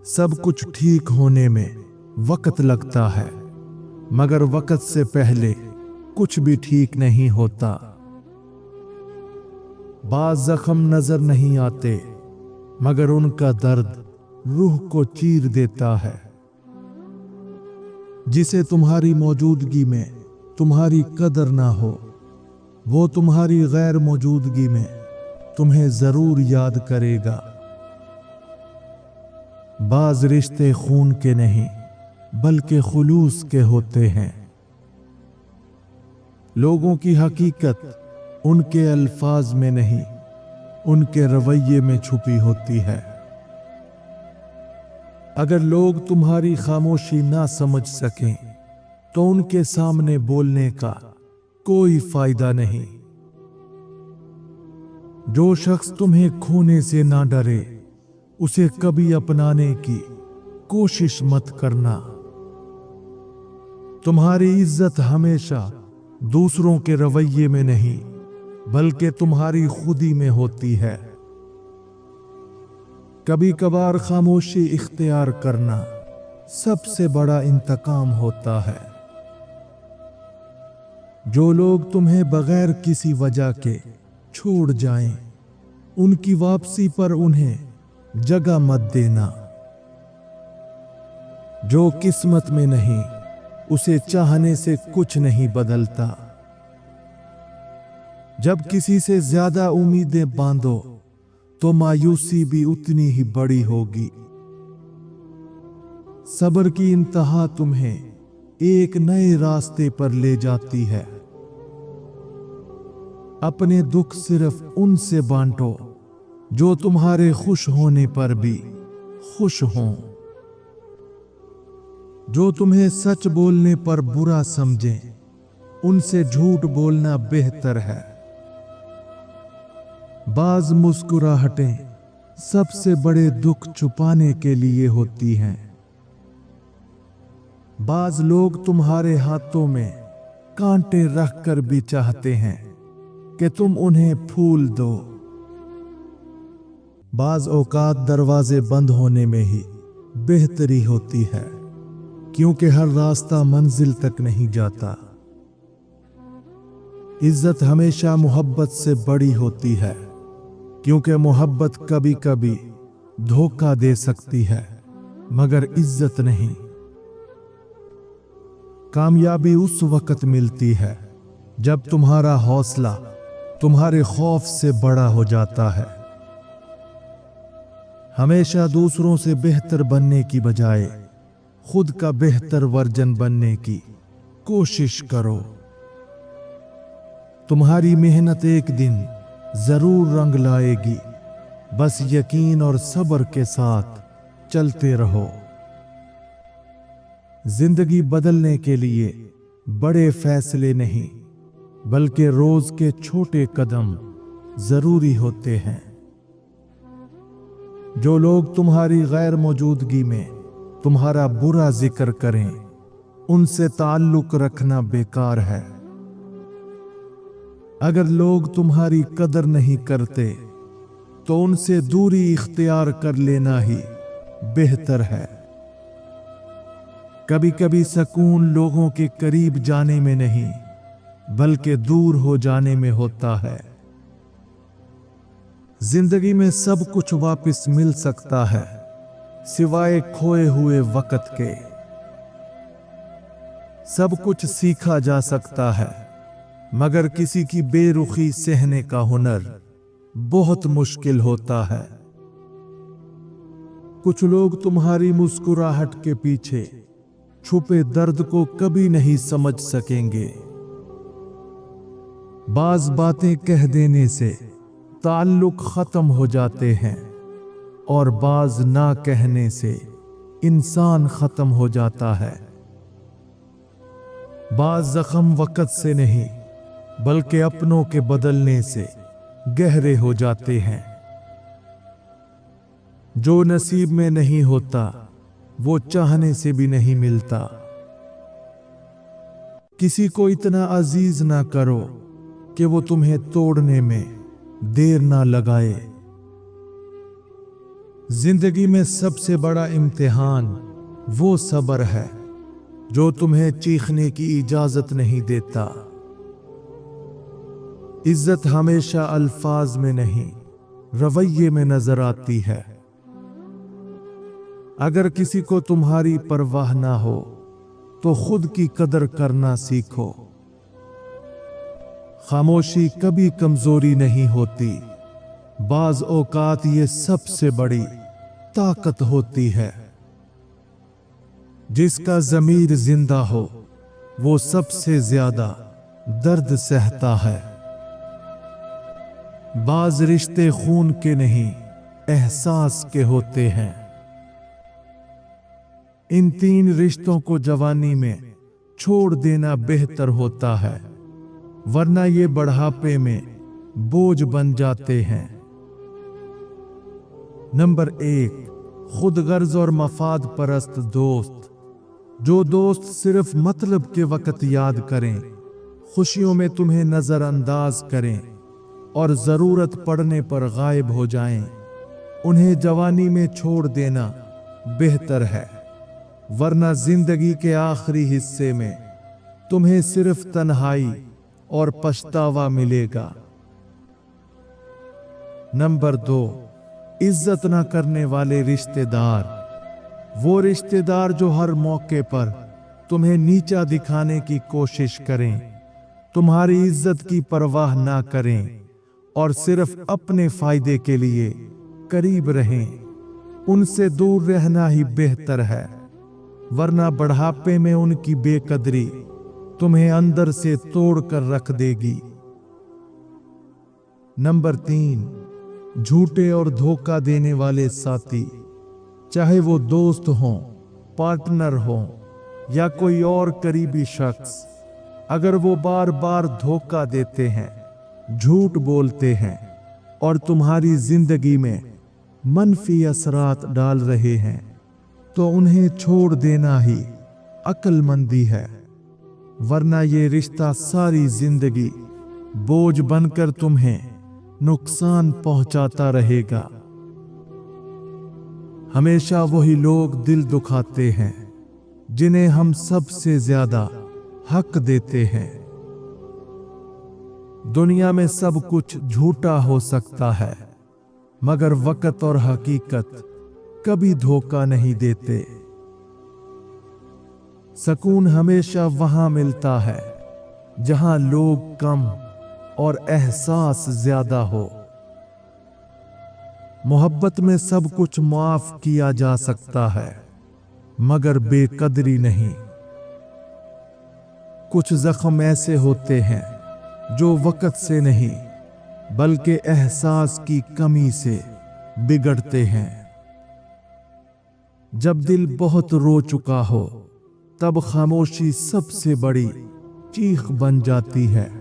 सब कुछ ठीक होने में वक्त लगता है, मगर वक्त से पहले कुछ भी ठीक नहीं होता। बाज़ जख्म नजर नहीं आते, मगर उनका दर्द रूह को चीर देता है। जिसे तुम्हारी मौजूदगी में तुम्हारी कदर ना हो, वो तुम्हारी गैर मौजूदगी में तुम्हें जरूर याद करेगा। बाज रिश्ते खून के नहीं बल्कि खुलूस के होते हैं। लोगों की हकीकत उनके अल्फाज में नहीं, उनके रवैये में छुपी होती है। अगर लोग तुम्हारी खामोशी ना समझ सकें तो उनके सामने बोलने का कोई फायदा नहीं। जो शख्स तुम्हें खोने से ना डरे, उसे कभी अपनाने की कोशिश मत करना। तुम्हारी इज्जत हमेशा दूसरों के रवैये में नहीं बल्कि तुम्हारी खुदी में होती है। कभी कभार खामोशी इख्तियार करना सबसे बड़ा इंतकाम होता है। जो लोग तुम्हें बगैर किसी वजह के छोड़ जाएं, उनकी वापसी पर उन्हें जगह मत देना। जो किस्मत में नहीं, उसे चाहने से कुछ नहीं बदलता। जब किसी से ज्यादा उम्मीदें बांधो तो मायूसी भी उतनी ही बड़ी होगी। सब्र की इंतहा तुम्हें एक नए रास्ते पर ले जाती है। अपने दुख सिर्फ उनसे बांटो जो तुम्हारे खुश होने पर भी खुश हों। जो तुम्हें सच बोलने पर बुरा समझें, उनसे झूठ बोलना बेहतर है। बाज मुस्कुराहटें सबसे बड़े दुख छुपाने के लिए होती हैं। बाज लोग तुम्हारे हाथों में कांटे रखकर भी चाहते हैं कि तुम उन्हें फूल दो। बाज औकात दरवाजे बंद होने में ही बेहतरी होती है, क्योंकि हर रास्ता मंजिल तक नहीं जाता। इज्जत हमेशा मोहब्बत से बड़ी होती है, क्योंकि मोहब्बत कभी कभी धोखा दे सकती है मगर इज्जत नहीं। कामयाबी उस वक्त मिलती है जब तुम्हारा हौसला तुम्हारे खौफ से बड़ा हो जाता है। हमेशा दूसरों से बेहतर बनने की बजाय खुद का बेहतर वर्जन बनने की कोशिश करो। तुम्हारी मेहनत एक दिन जरूर रंग लाएगी, बस यकीन और सब्र के साथ चलते रहो। जिंदगी बदलने के लिए बड़े फैसले नहीं बल्कि रोज के छोटे कदम जरूरी होते हैं। जो लोग तुम्हारी गैर मौजूदगी में तुम्हारा बुरा जिक्र करें, उनसे ताल्लुक रखना बेकार है। अगर लोग तुम्हारी कदर नहीं करते तो उनसे दूरी इख्तियार कर लेना ही बेहतर है। कभी कभी सुकून लोगों के करीब जाने में नहीं बल्कि दूर हो जाने में होता है। जिंदगी में सब कुछ वापस मिल सकता है सिवाय खोए हुए वक्त के। सब कुछ सीखा जा सकता है मगर किसी की बेरुखी सहने का हुनर बहुत मुश्किल होता है। कुछ लोग तुम्हारी मुस्कुराहट के पीछे छुपे दर्द को कभी नहीं समझ सकेंगे। बाज बातें कह देने से ताल्लुक खत्म हो जाते हैं और बाज ना कहने से इंसान खत्म हो जाता है। बाज जख्म वक्त से नहीं बल्कि अपनों के बदलने से गहरे हो जाते हैं। जो नसीब में नहीं होता वो चाहने से भी नहीं मिलता। किसी को इतना अजीज ना करो कि वो तुम्हें तोड़ने में देर ना लगाए। जिंदगी में सबसे बड़ा इम्तिहान वो सब्र है जो तुम्हें चीखने की इजाजत नहीं देता। इज्जत हमेशा अल्फाज में नहीं, रवैये में नजर आती है। अगर किसी को तुम्हारी परवाह ना हो तो खुद की कदर करना सीखो। खामोशी कभी कमजोरी नहीं होती, बाज औकात ये सबसे बड़ी ताकत होती है। जिसका ज़मीर जिंदा हो वो सबसे ज्यादा दर्द सहता है। बाज रिश्ते खून के नहीं एहसास के होते हैं। इन 3 रिश्तों को जवानी में छोड़ देना बेहतर होता है, वरना ये बढ़ापे में बोझ बन जाते हैं। नंबर 1, खुदगर्ज और मफाद परस्त दोस्त। जो दोस्त सिर्फ मतलब के वक्त याद करें, खुशियों में तुम्हें नजरअंदाज करें और जरूरत पड़ने पर गायब हो जाएं, उन्हें जवानी में छोड़ देना बेहतर है, वरना जिंदगी के आखिरी हिस्से में तुम्हें सिर्फ तन्हाई और पछतावा मिलेगा। नंबर 2, इज्जत न करने वाले रिश्तेदार। वो रिश्तेदार जो हर मौके पर तुम्हें नीचा दिखाने की कोशिश करें, तुम्हारी इज्जत की परवाह ना करें और सिर्फ अपने फायदे के लिए करीब रहें, उनसे दूर रहना ही बेहतर है, वरना बढ़ापे में उनकी बेकदरी तुम्हें अंदर से तोड़ कर रख देगी। नंबर 3, झूठे और धोखा देने वाले साथी। चाहे वो दोस्त हों, पार्टनर हों या कोई और करीबी शख्स, अगर वो बार बार धोखा देते हैं, झूठ बोलते हैं और तुम्हारी जिंदगी में मनफी असरात डाल रहे हैं, तो उन्हें छोड़ देना ही अक्लमंदी है, वरना ये रिश्ता सारी जिंदगी बोझ बनकर तुम्हें नुकसान पहुंचाता रहेगा। हमेशा वही लोग दिल दुखाते हैं जिन्हें हम सबसे ज्यादा हक देते हैं। दुनिया में सब कुछ झूठा हो सकता है, मगर वक्त और हकीकत कभी धोखा नहीं देते। सुकून हमेशा वहां मिलता है जहां लोग कम और एहसास ज्यादा हो। मोहब्बत में सब कुछ माफ किया जा सकता है, मगर बेकदरी नहीं। कुछ जख्म ऐसे होते हैं जो वक्त से नहीं बल्कि एहसास की कमी से बिगड़ते हैं। जब दिल बहुत रो चुका हो, तब खामोशी सबसे बड़ी चीख बन जाती है।